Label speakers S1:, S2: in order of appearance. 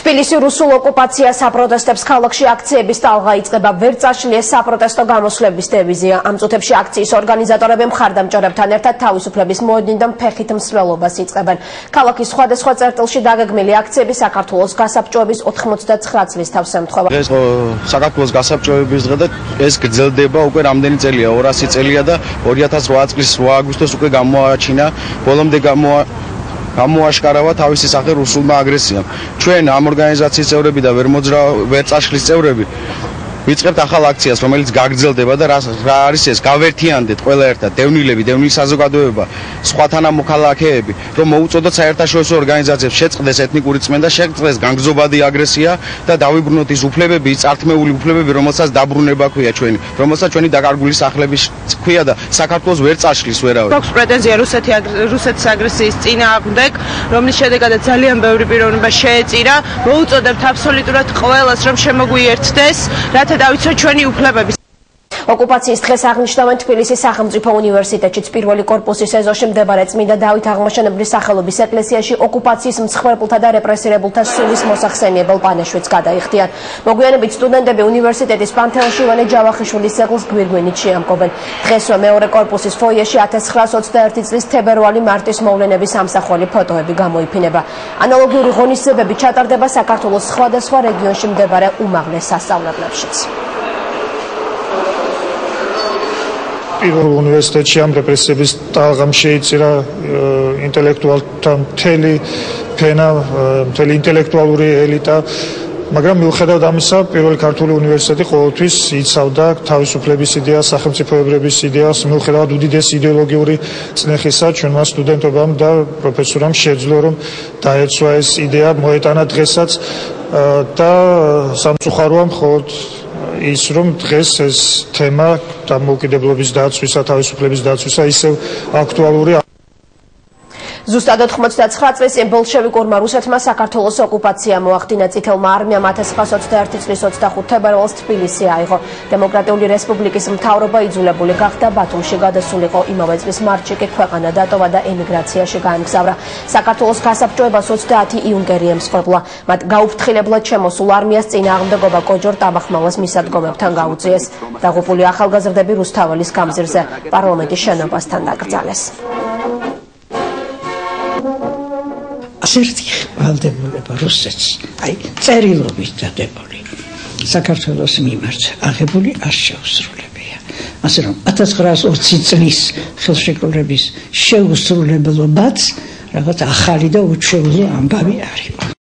S1: თბილისი რუსულ ოკუპაციას აპროტესტებს ქალაქში აქციების ტალღა იწყება. ვერ წაშლია საპროტესტო გამოსვლების დევიზია. ამ წუთებში აქციის ორგანიზატორები მხარდამჭერებთან ერთად თავისუფლების მოედნიდან ფეხით მსვლელობას იწყებენ. ქალაქის სხვადასხვა წერტილში დაგეგმილი აქციები საქართველოს გასაბჭოების 99 წლის თავს ემთხვევა.
S2: ეს საქართველოს გასაბჭოების დღე და ეს გრძელდება უკვე რამდენი წელია, 200 წელია და 2008 წლის 8 აგვისტოს უკვე გამოაჩინა, ბოლომდე გამოაშკარავა თავისი სახე რუსულმა აგრესიამ. ჩვენ ამ ორგანიზაციის წევრები და ვერ წაშლის წევრები ვიწყებთ ახალ აქციას, რომელიც გაგრძელდება და რა არის ეს? გავერთიანდეთ ყველა ერთად, დევნილები, დევნილი საზოგადოება, სხვა თანამოქალაქეები, რომ მოუწოდოთ საერთაშორისო ორგანიზაციებს შეწყდეს ეთნიკური წმენდა, შეწყდეს განგზობადი აგრესია და დავიბრუნოთ ის უფლებები, წართმეული უფლებები, რომელსაც დაბრუნება ქვია ჩვენი, რომელსაც ჩვენი დაკარგული სახლების ქვია და საქართველოს ვერ წაშლის ვერავინ.
S3: გვაქვს პრეტენზია რუსეთის აგრესიის წინააღმდეგ, რომლის შედეგადაც ძალიან ბევრი პიროვნება შეეწირა. მოუწოდებთ აბსოლუტურად ყველას, რომ შემოგვიერთდეს, რათა დავიცვათ ჩვენი უფლებები.
S1: ოკუპაციის დღეს აღნიშნავენ თბილისის სახელმწიფო უნივერსიტეტშიც პირველი კორპუსის ეზოში მდებარე წმინდა დავით აღმაშენებლის სახელობის ეკლესიაში ოკუპაციის მსხვერპლთა და რეპრესირებულთა სულის მოსახსენიებელ პანაშვიდს გადაიხდიან. მოგვიანებით სტუდენტები უნივერსიტეტის პანთეონში ივანე ჯავახიშვილის ძეგლს გვირგვინით შეამკობენ. დღესვე მეორე კორპუსის ფოიეში 1921 წლის თებერვალი-მარტის მოვლენების ამსახველი ფოტოები გამოიფინება. ანალოგიური ღონისძიებები ჩატარდება საქართველოს სხვადასხვა რეგიონში მდებარე უმაღლეს სასწავლებლებშიც.
S4: პირველ უნივერსიტეტში ამ რეპრესიების ტალღამ შეიწირა ინტელექტუალთა მთელი ფენა, მთელი ინტელექტუალური ელიტა, მაგრამ მიუხედავად ამისა, პირველი ქართული უნივერსიტეტი ყოველთვის იცავდა თავისუფლების იდეას, სახელმწიფოებრების იდეას, მიუხედავად უდიდესი იდეოლოგიური წნეხისა, ჩვენმა სტუდენტობამ და პროფესორამ შეძლო, რომ დაეცვა ეს იდეა, მოეტანა დღესაც და სამწუხაროა მხოლოდ ის რომ დღეს ეს თემა დამოუკიდებლობის დაცვისა, თავისუფლების დაცვისა ისევ აქტუალურია.
S1: ზუსტად 99 წლის ბოლშევიკურმა რუსეთმა საქართველოს ოკუპაცია მოახდინა. წითელმა არმიამ 1921 წლის 25 თებერვალს თბილისი აიღო. დემოკრატიული რესპუბლიკის მთავრობა იძულებული გახდა ბათუმში გადასულიყო. იმავე წლის მარტში კი ქვეყანა დატოვა და ემიგრაციაში გაემგზავრა. საქართველოს გასაბჭოებას 20 იუნკერი ემსხვერპლა. მათ გაუფრთხილებლად შემოსულ არმიას წინააღმდეგობა კოჯორ ტაბახმალას მისადგომებთან გაუწიეს. დაღუპული ახალგაზრდები რუსთაველის გამზირზე პარლამენტის შენობასთან დაკრძალეს.
S5: ასეთი ვალდებულება რუსეთს, წერილობით დადებული საქართველოს მიმართ აღებული არ შეუსრულებია. ასე რომ 1920 წლის ხელშეკრულების შეუსრულებლობაც რაღაც ახალი და უჩვეულო ამბავი არ იყო.